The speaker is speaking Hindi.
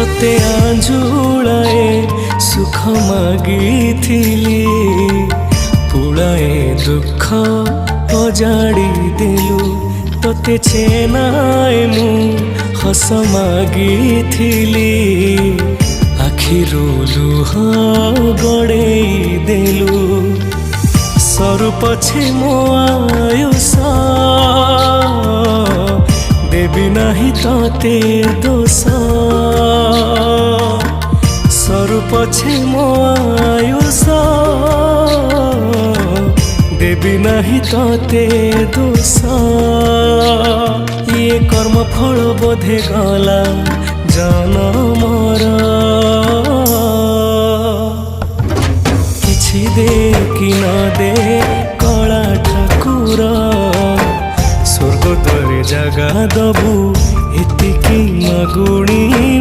तोते आंजुलाए सुख मागिथिली पुलाए दुख अजाड़ी देलु तोते चेनाए मु हस मागिथिली आखिरु लुह गड़ेई देलु सरू पछे मो आयुष देवी नाही तोते दोष सरू पछे मो आयुष देवी नाही तोते दोष ये कर्म फल बोधे गला जन